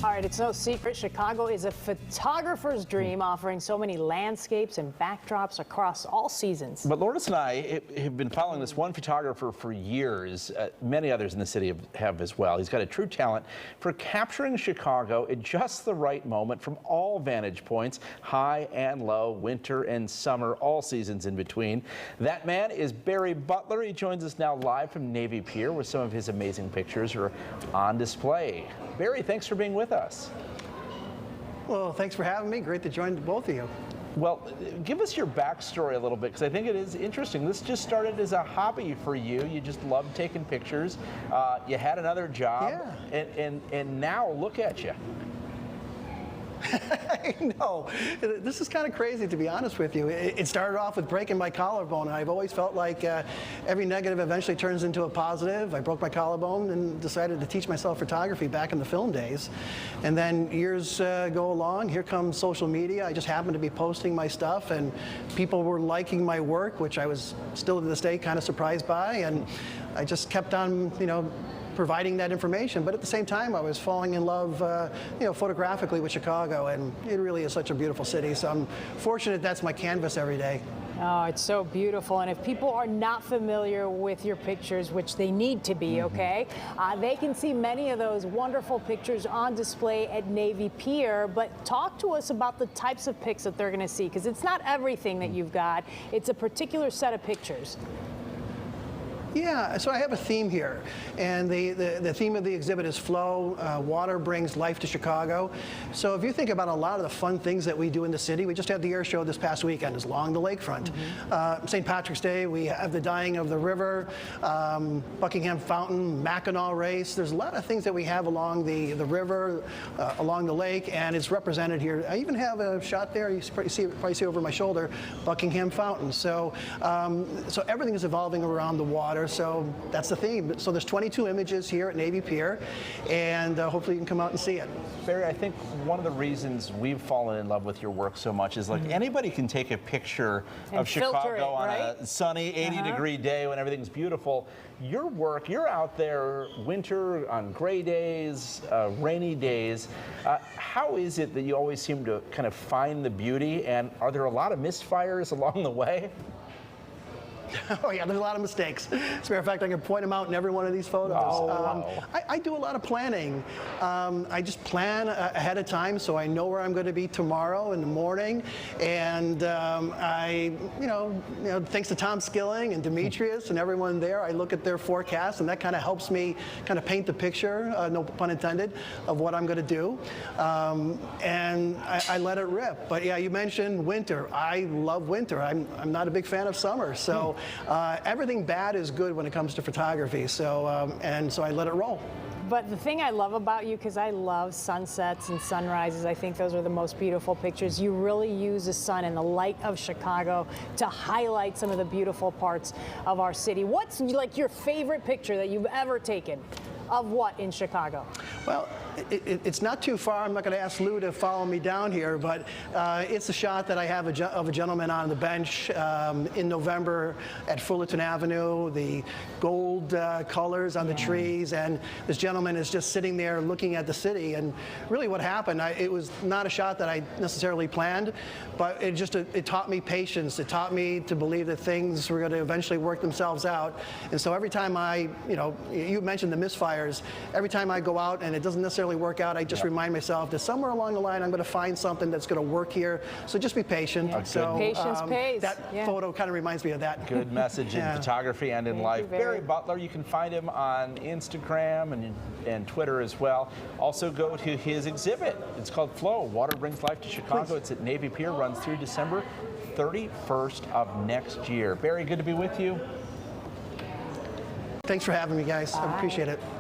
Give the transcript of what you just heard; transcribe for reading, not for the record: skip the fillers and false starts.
All right, it's no secret Chicago is a photographer's dream, offering so many landscapes and backdrops across all seasons. But Lourdes and I have been following this one photographer for years. Many others in the city have as well. He's got a true talent for capturing Chicago at just the right moment from all vantage points, high and low, winter and summer, all seasons in between. That man is Barry Butler. He joins us now live from Navy Pier, where some of his amazing pictures are on display. Barry, thanks for being with us. Well, thanks for having me. Great to join both of you. Well, give us your backstory a little bit, because I think it is interesting. This just started as a hobby for you. You just loved taking pictures. You had another job, yeah. and now look at you. I know. This is kind of crazy, to be honest with you. It started off with breaking my collarbone. I've always felt like every negative eventually turns into a positive. I broke my collarbone and decided to teach myself photography back in the film days. And then years go along. Here comes social media. I just happened to be posting my stuff, and people were liking my work, which I was still to this day kind of surprised by. And I just kept on, providing that information, but at the same time I was falling in love photographically with Chicago, and it really is such a beautiful city, so I'm fortunate that's my canvas every day. Oh, it's so beautiful. And if people are not familiar with your pictures, which they need to be, okay, they can see many of those wonderful pictures on display at Navy Pier. But talk to us about the types of pics that they're going to see, because it's not everything that you've got. It's a particular set of pictures. Yeah, so I have a theme here, and the theme of the exhibit is flow. Water brings life to Chicago. So if you think about a lot of the fun things that we do in the city, we just had the air show this past weekend, is along the lakefront. St. Patrick's Day, we have the dyeing of the river, Buckingham Fountain, Mackinac Race. There's a lot of things that we have along the river, along the lake, and it's represented here. I even have a shot there, you probably see over my shoulder, Buckingham Fountain. So, so everything is evolving around the water. So that's the theme. So there's 22 images here at Navy Pier, and hopefully you can come out and see it. Barry, I think one of the reasons we've fallen in love with your work so much is, like, anybody can take a picture of Chicago on a sunny 80-degree day when everything's beautiful. Your work, you're out there winter, on gray days, rainy days. How is it that you always seem to kind of find the beauty, and are there a lot of misfires along the way? Oh yeah, there's a lot of mistakes. As a matter of fact, I can point them out in every one of these photos. I do a lot of planning. I just plan ahead of time, so I know where I'm going to be tomorrow in the morning. And thanks to Tom Skilling and Demetrius and everyone there, I look at their forecast, and that kind of helps me kind of paint the picture, no pun intended, of what I'm going to do. And I let it rip. But yeah, you mentioned winter. I love winter. I'm not a big fan of summer, so. Everything bad is good when it comes to photography, so and so I let it roll. But the thing I love about you, because I love sunsets and sunrises, I think those are the most beautiful pictures. You really use the sun and the light of Chicago to highlight some of the beautiful parts of our city. What's like your favorite picture that you've ever taken of what in Chicago? Well, it's not too far. I'm not going to ask Lou to follow me down here, but it's a shot that I have of a gentleman on the bench in November at Fullerton Avenue, the gold colors on the trees, and this gentleman is just sitting there looking at the city. And really what happened, it was not a shot that I necessarily planned, but it taught me patience. It taught me to believe that things were going to eventually work themselves out. And so every time you mentioned the misfires, every time I go out and it doesn't necessarily work out, I just remind myself that somewhere along the line I'm going to find something that's going to work here. So just be patient. Yeah. So patience pays. That photo kind of reminds me of that. Good message in photography and in life. Barry Butler, you can find him on Instagram and Twitter as well. Also go to his exhibit. It's called Flow, Water Brings Life to Chicago. It's at Navy Pier, runs through December 31st of next year. Barry, good to be with you. Thanks for having me, guys. I appreciate it.